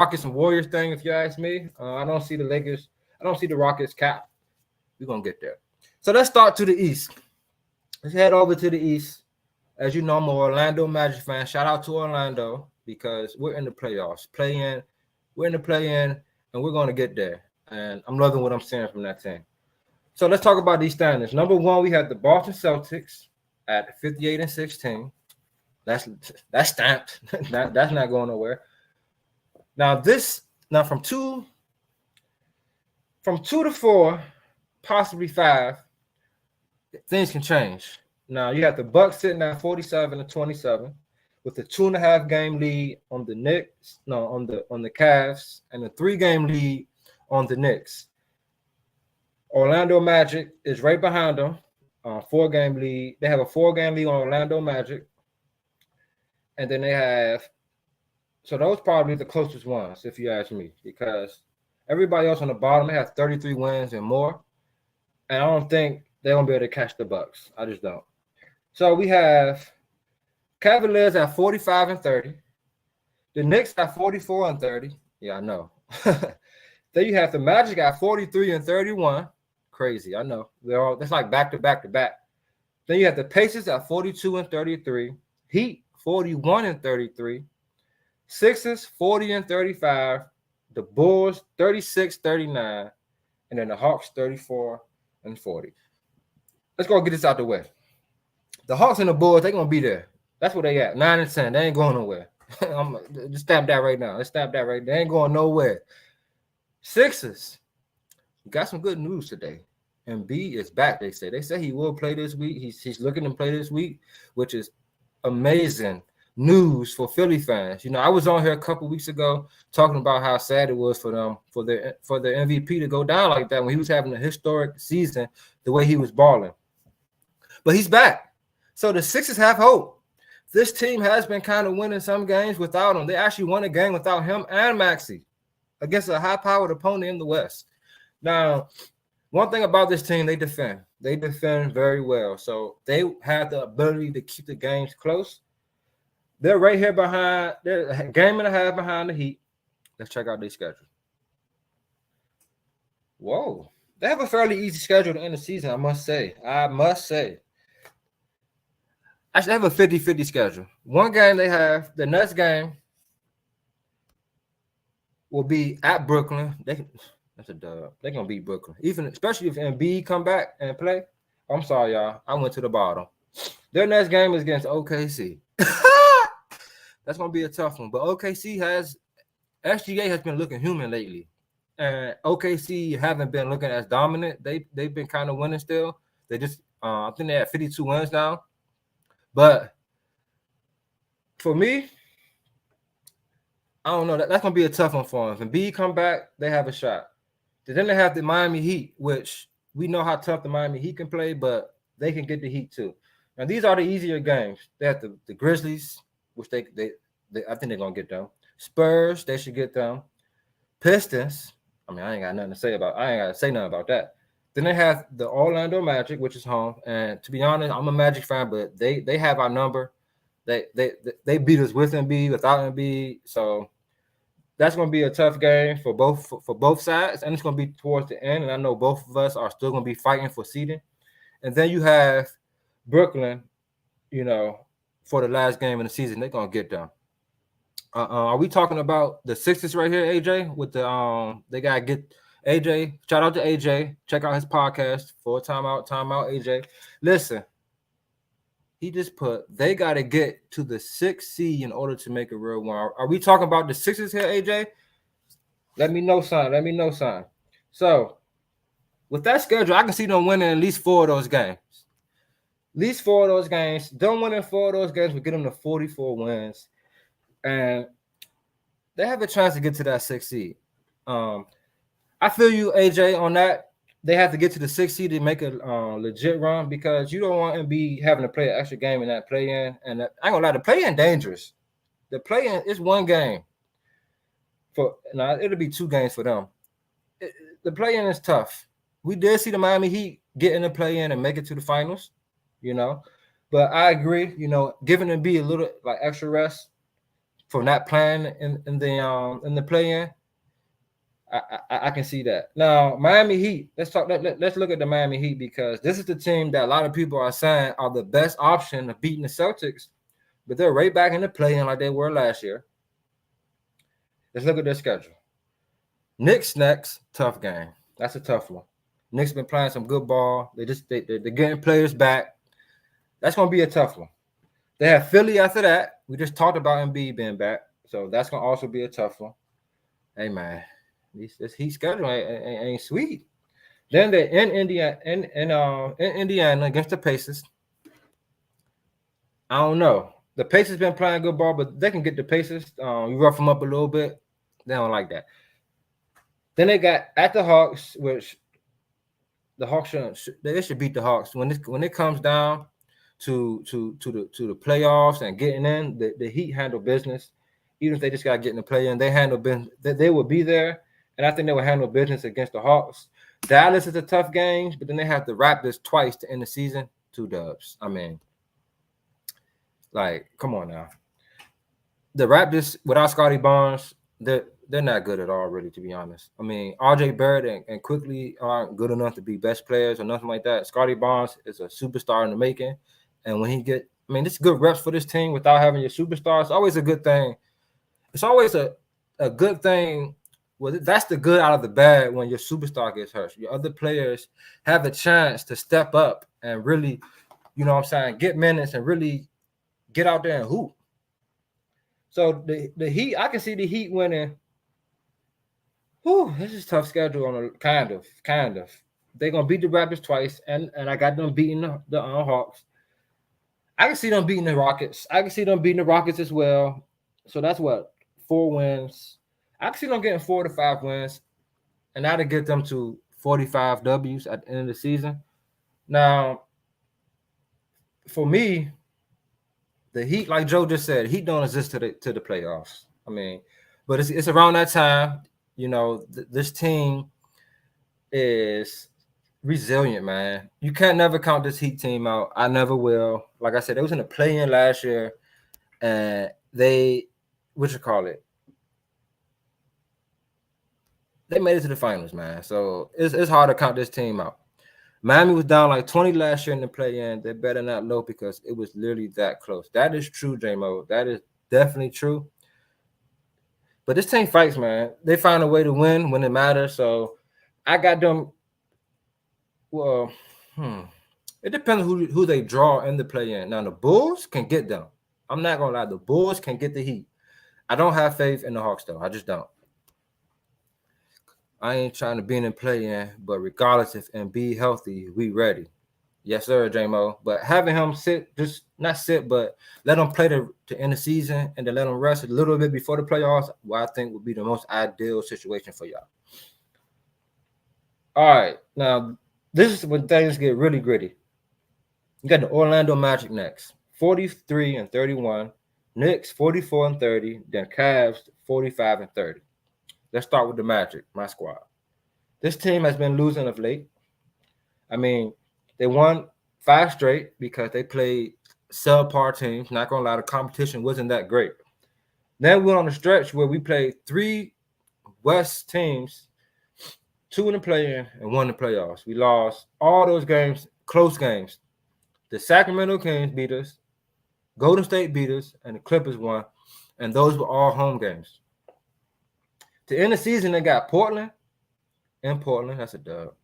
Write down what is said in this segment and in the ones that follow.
Rockets and Warriors thing, if you ask me. I don't see the Lakers. I don't see the Rockets cap. We're gonna get there. So let's start to the East. Let's head over to the East. As you know, I'm an Orlando Magic fan. Shout out to Orlando because we're in the playoffs. We're in the play-in, and we're gonna get there. And I'm loving what I'm seeing from that team. So let's talk about these standings. Number one, we have the Boston Celtics at 58-16. That's stamped. That's not going nowhere. Now from two to four, possibly five, things can change. Now you have the Bucks sitting at 47-27 with a 2.5 game lead on the Knicks, on the Cavs, and a 3-game lead on the Knicks. Orlando Magic is right behind them, 4-game lead. They have a 4-game lead on Orlando Magic, and then they have. So those probably the closest ones, if you ask me, because everybody else on the bottom, they have 33 wins and more, and I don't think they're gonna be able to catch the Bucks. I just don't. So we have Cavaliers at 45-30, the Knicks at 44-30. Yeah, I know. Then you have the Magic at 43-31. Crazy, I know. That's like back to back to back. Then you have the Pacers at 42-33, Heat 41-33. Sixers 40-35, the Bulls 36-39, and then the Hawks 34-40. Let's go get this out the way. The Hawks and the Bulls, they're gonna be there. That's where they at. 9-10. They ain't going nowhere. Just stab that right now. Let's stab that right. They ain't going nowhere. Sixers, we got some good news today. Embiid is back. They say he will play this week. He's looking to play this week, which is amazing news for Philly fans. You know, I was on here a couple weeks ago talking about how sad it was for them for the MVP to go down like that when he was having a historic season the way he was balling. But he's back. So the Sixers have hope. This team has been kind of winning some games without him. They actually won a game without him and Maxey against a high-powered opponent in the West. Now, one thing about this team, they defend. They defend very well. So they have the ability to keep the games close. They're right here behind. They're a game and a half behind the Heat. Let's check out their schedule. Whoa. They have a fairly easy schedule to end the season, I must say. Actually, they have a 50-50 schedule. One game they have, the next game will be at Brooklyn. That's a dub. They're going to beat Brooklyn. Especially if Embiid come back and play. I'm sorry, y'all. I went to the bottom. Their next game is against OKC. That's going to be a tough one. But SGA has been looking human lately. And OKC haven't been looking as dominant. They've been kind of winning still. They just, I think they have 52 wins now. But for me, I don't know. That's going to be a tough one for them. If Embiid come back, they have a shot. Then they have the Miami Heat, which we know how tough the Miami Heat can play, but they can get the Heat too. Now, these are the easier games. They have the Grizzlies, which I think they're going to get them. Spurs, they should get them. Pistons, I mean, I ain't got to say nothing about that. Then they have the Orlando Magic, which is home. And to be honest, I'm a Magic fan, but they have our number. They beat us with Embiid, without Embiid. So that's going to be a tough game for both sides, and it's going to be towards the end. And I know both of us are still going to be fighting for seeding. And then you have Brooklyn, for the last game of the season. They're going to get them. Are we talking about the Sixers right here, AJ? With they got to get AJ. Shout out to AJ. Check out his podcast for Timeout, AJ. Listen. He just they got to get to the 6th seed in order to make a real one. Are we talking about the Sixers here, AJ? Let me know something. So, with that schedule, I can see them winning at least 4 of those games. Them winning 4 of those games will get them to 44 wins. And they have a chance to get to that 6th seed. I feel you, AJ, on that. They have to get to the 6th seed to make a legit run because you don't want to be having to play an extra game in that play-in. And I ain't gonna lie, the play-in dangerous. The play-in is one game. It'll be 2 games for them. The play-in is tough. We did see the Miami Heat get in the play-in and make it to the finals, But I agree, giving them a little like extra rest for not playing in the play-in. I can see that. Now, Miami Heat. Let's look at the Miami Heat because this is the team that a lot of people are saying are the best option of beating the Celtics, but they're right back in the play-in like they were last year. Let's look at their schedule. Knicks next, tough game. That's a tough one. Knicks been playing some good ball. They're getting players back. That's gonna be a tough one. They have Philly after that. We just talked about Embiid being back, so that's gonna also be a tough one. Hey man, this Heat schedule ain't sweet. Then they're in Indiana against the Pacers. I don't know. The Pacers been playing good ball, but they can get the Pacers. You rough them up a little bit. They don't like that. Then they got at the Hawks, which the Hawks should beat the Hawks when it comes down to the playoffs and getting in. The Heat handle business, even if they just got to get in the play-in. They handle business. They will be there, and I think they will handle business against the Hawks. Dallas is a tough game, but then they have the Raptors twice to end the season. 2 dubs. I mean, like, come on now. The Raptors without Scotty Barnes, they're not good at all, really, to be honest. I mean, RJ Barrett and Quickly aren't good enough to be best players or nothing like that. Scotty Barnes is a superstar in the making. And when this is good reps for this team without having your superstar. It's always a good thing. It's always a good thing. Well, that's the good out of the bad when your superstar gets hurt. Your other players have a chance to step up and really, get minutes and really get out there and hoop. So the Heat, I can see the Heat winning. Whew, this is a tough schedule on a kind of. They're gonna beat the Raptors twice, and I got them beating the Hawks. I can see them beating the Rockets. I can see them beating the Rockets as well. So that's what 4 wins. I can see them getting 4 to 5 wins, and that'll get them to 45 W's at the end of the season. Now, for me, the Heat, like Joe just said, Heat don't exist to the playoffs. I mean, but it's around that time. This team is resilient, man. You can't never count this Heat team out. I never will. Like I said, they was in the play-in last year, and they made it to the finals, man. So it's hard to count this team out. Miami was down like 20 last year in the play-in. They better not know because it was literally that close. That is true, J-Mo. That is definitely true. But this team fights, man. They find a way to win when it matters. So I got them. Well, it depends who they draw in the play-in. Now, the Bulls can get them. I'm not going to lie. The Bulls can get the Heat. I don't have faith in the Hawks, though. I just don't. I ain't trying to be in the play-in, but regardless if and be healthy, we ready. Yes, sir, J-Mo. But having him but let him play to end the season and then let him rest a little bit before the playoffs, what I think would be the most ideal situation for y'all. All right. Now, this is when things get really gritty. You got the Orlando Magic next, 43-31. Knicks, 44-30. Then Cavs, 45-30. Let's start with the Magic, my squad. This team has been losing of late. I mean, they won 5 straight because they played subpar teams. Not going to lie, the competition wasn't that great. Then we went on a stretch where we played 3 West teams, 2 in the play-in and 1 in the playoffs. We lost all those games, close games. The Sacramento Kings beat us, Golden State beat us, and the Clippers won. And those were all home games. To end the season, they got Portland. In Portland, that's a dub.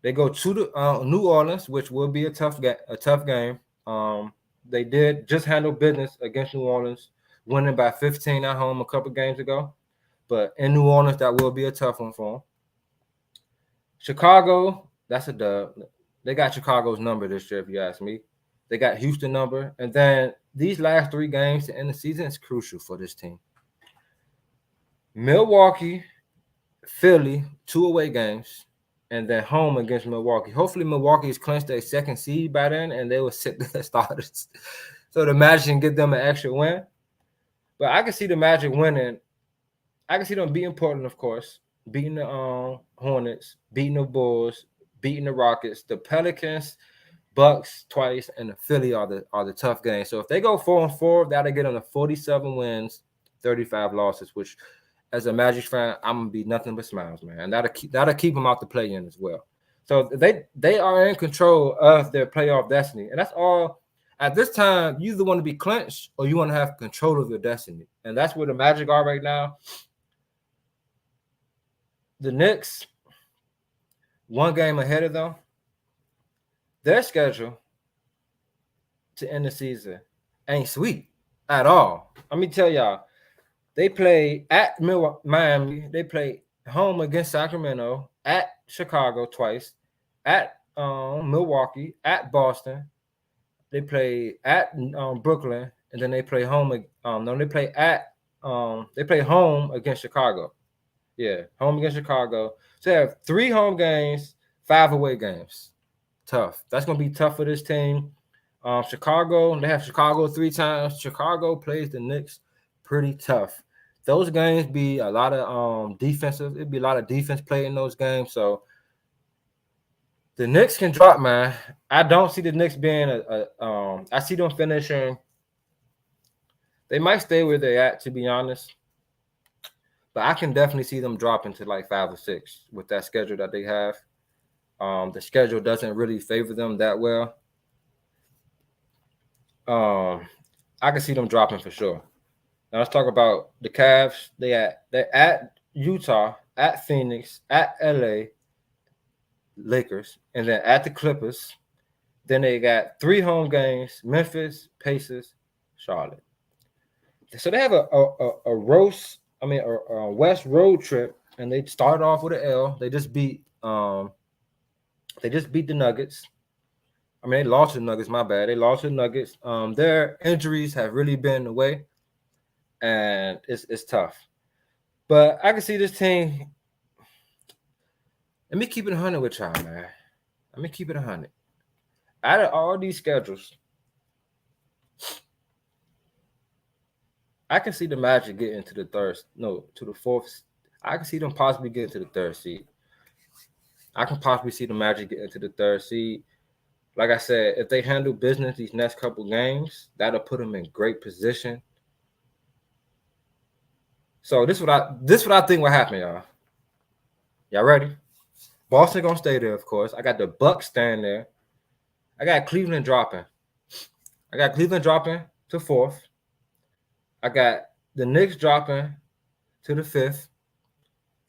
They go to the New Orleans, which will be a tough game. They did just handle business against New Orleans, winning by 15 at home a couple games ago. But in New Orleans, that will be a tough one for them. Chicago, that's a dub. They got Chicago's number this year, if you ask me. They got Houston number. And then these last 3 games to end the season is crucial for this team. Milwaukee, Philly, 2 away games, and then home against Milwaukee. Hopefully, Milwaukee is clinched their 2nd seed by then, and they will sit their starters. So the Magic can get them an extra win. But I can see the Magic winning. I can see them beating Portland, of course, beating the Hornets, beating the Bulls, beating the Rockets, the Pelicans, Bucks twice, and the Philly are the tough games. So if they go 4-4, that'll get them to 47 wins 35 losses, which as a Magic fan, I'm gonna be nothing but smiles, man. And that'll keep them out the play-in as well. So they are in control of their playoff destiny, and that's all. At this time, you either want to be clinched or you want to have control of your destiny, and that's where the Magic are right now. The Knicks, one game ahead of them. Their schedule to end the season ain't sweet at all. Let me tell y'all, they play at Miami. They play home against Sacramento, at Chicago twice, at Milwaukee, at Boston. They play at Brooklyn, and then they play home. They play home against Chicago. Yeah, home against Chicago. So they have 3 home games, 5 away games. Tough. That's gonna be tough for this team. Chicago, they have Chicago 3 times. Chicago plays the Knicks pretty tough. Those games be a lot of defensive. It'd be a lot of defense play in those games. So the Knicks can drop, man. I don't see the Knicks being I see them finishing. They might stay where they're at, to be honest. But I can definitely see them dropping to like 5 or 6 with that schedule that they have. The schedule doesn't really favor them that well. I can see them dropping for sure. Now let's talk about the Cavs. They're at Utah, at Phoenix, at LA, Lakers, and then at the Clippers. Then they got 3 home games: Memphis, Pacers, Charlotte. So they have a West road trip, and they start off with an L. They just beat the Nuggets. I mean, they lost to the Nuggets. My bad. They lost to the Nuggets. Their injuries have really been away, and it's tough. But I can see this team. Let me keep it 100 with y'all, man. Let me keep it 100. Out of all these schedules, I can see the Magic getting to the fourth. I can see them possibly getting to the 3rd seed. I can possibly see the Magic getting to the 3rd seed. Like I said, if they handle business these next couple games, that'll put them in great position. So this is what I think will happen, y'all. Y'all ready? Boston gonna stay there, of course. I got the Bucks staying there. I got Cleveland dropping. I got Cleveland dropping to 4th. I got the Knicks dropping to the 5th.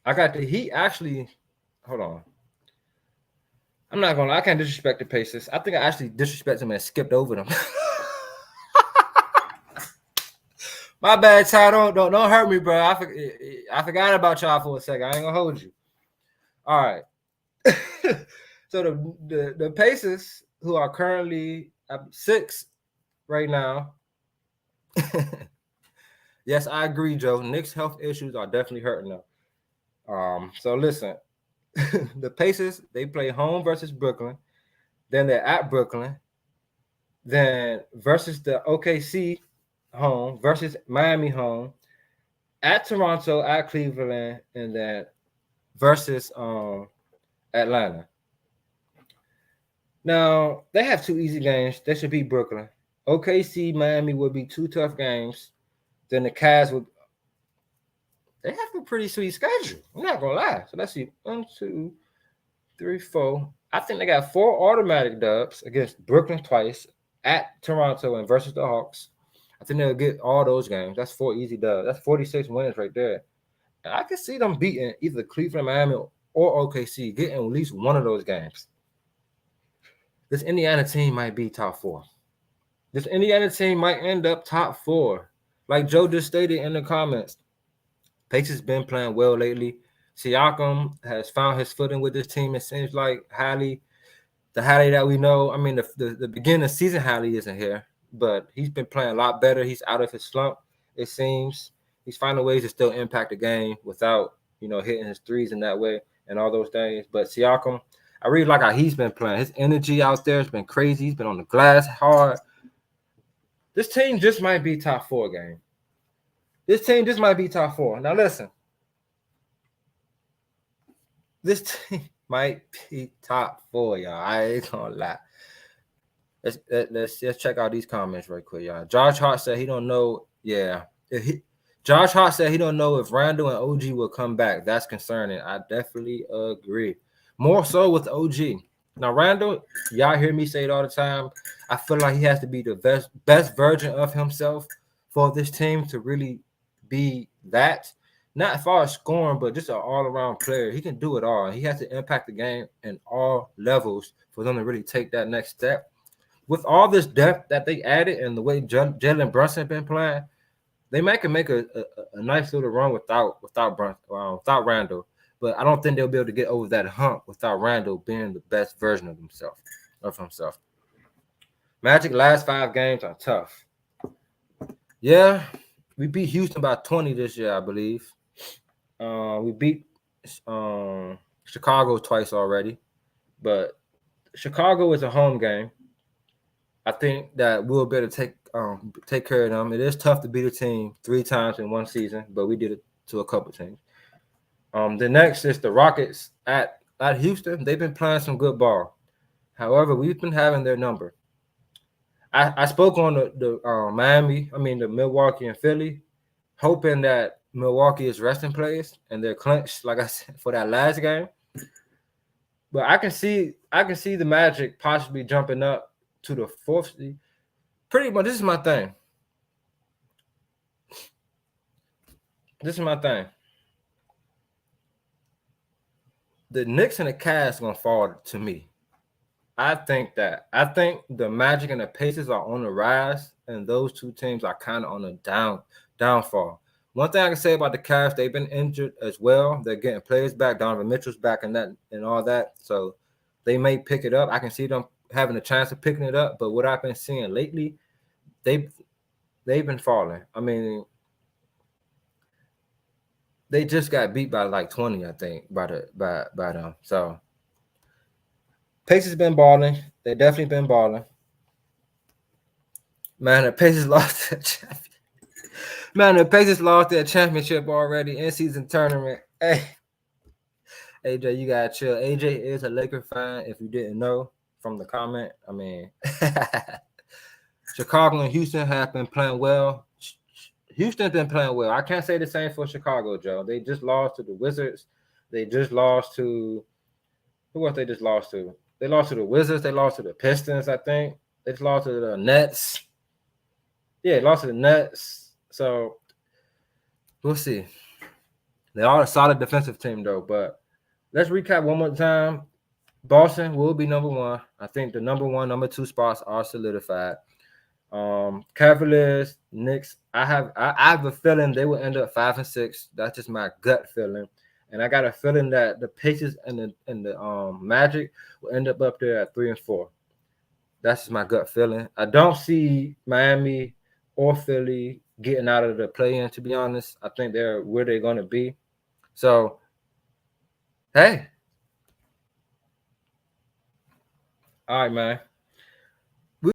I got the Heat actually. Hold on. I'm not gonna lie, I can't disrespect the Pacers. I think I actually disrespected them and skipped over them. My bad, Ty. Don't hurt me, bro. I forgot about y'all for a second. I ain't gonna hold you. All right. So the Pacers, who are currently at 6 right now. Yes, I agree, Joe. Knicks' health issues are definitely hurting them. So listen, the Pacers, they play home versus Brooklyn. Then they're at Brooklyn. Then versus the OKC home versus Miami home. At Toronto, at Cleveland, and then versus Atlanta. Now, they have 2 easy games. They should beat Brooklyn. OKC, Miami would be 2 tough games. Then the Cavs would. They have a pretty sweet schedule. I'm not gonna lie. So let's see. 1, 2, 3, 4. I think they got 4 automatic dubs against Brooklyn twice, at Toronto, and versus the Hawks. I think they'll get all those games. That's 4 easy dubs. That's 46 wins right there. And I can see them beating either Cleveland, Miami, or OKC, getting at least one of those games. This Indiana team might be top 4. This Indiana team might end up top 4. Like Joe just stated in the comments, Pacers been playing well lately. Siakam has found his footing with this team. It seems like the Hallie that we know. I mean, the beginning of season Hallie isn't here, but he's been playing a lot better. He's out of his slump, it seems. He's finding ways to still impact the game without, hitting his threes in that way and all those things. But Siakam, I really like how he's been playing. His energy out there has been crazy. He's been on the glass hard. This team just might be top 4 game. This team just might be top 4. Now listen. This team might be top 4, y'all. I ain't gonna lie. Let's check out these comments right quick, y'all. Josh Hart said he don't know. Yeah. Josh Hart said he don't know if Randall and OG will come back. That's concerning. I definitely agree. More so with OG. Now, Randall, y'all hear me say it all the time. I feel like he has to be the best version of himself for this team to really be that. Not as far as scoring, but just an all-around player. He can do it all. He has to impact the game in all levels for them to really take that next step. With all this depth that they added and the way Jalen Brunson been playing, they might can make a nice little run without Randall, but I don't think they'll be able to get over that hump without Randall being the best version of himself. Magic last 5 games are tough. Yeah, we beat Houston by 20 this year, I believe. We beat Chicago twice already, but Chicago is a home game. I think that we'll be able to take care of them. It is tough to beat a team 3 times in one season, but we did it to a couple teams. The next is the Rockets at Houston. They've been playing some good ball. However, we've been having their number. I spoke on the Milwaukee and Philly, hoping that Milwaukee is resting players and they're clinched, like I said, for that last game. But I can see the Magic possibly jumping up to the 4th seed. Pretty much, this is my thing. The Knicks and the Cavs gonna fall to me. I think the Magic and the Pacers are on the rise, and those two teams are kind of on the downfall. One thing I can say about the Cavs, they've been injured as well. They're getting players back. Donovan Mitchell's back and all that. So they may pick it up. I can see them having a chance of picking it up. But what I've been seeing lately, they've been falling. I mean, they just got beat by like 20, I think, by them. So Pacers been balling. They definitely been balling. Man, the Pacers lost their champion. Man, the Pacers lost their championship already in season tournament. Hey, AJ, you gotta chill. AJ is a Laker fan, if you didn't know from the comment. I mean, Chicago and Houston have been playing well. Houston's been playing well. I can't say the same for Chicago, Joe. They just lost to the Wizards. They just lost to who else? They just lost to. They lost to the Wizards. They lost to the Pistons, I think. They just lost to the Nets. Yeah, lost to the Nets. So we'll see. They are a solid defensive team, though. But let's recap one more time. Boston will be number 1. I think the number 1, number 2 spots are solidified. Cavaliers, Knicks. I have a feeling they will end up 5 and 6. That's just my gut feeling. And I got a feeling that the Pacers and the Magic will end up there at 3 and 4. That's just my gut feeling. I don't see Miami or Philly getting out of the play-in, to be honest. I think they're where they're going to be. So, hey. All right, man.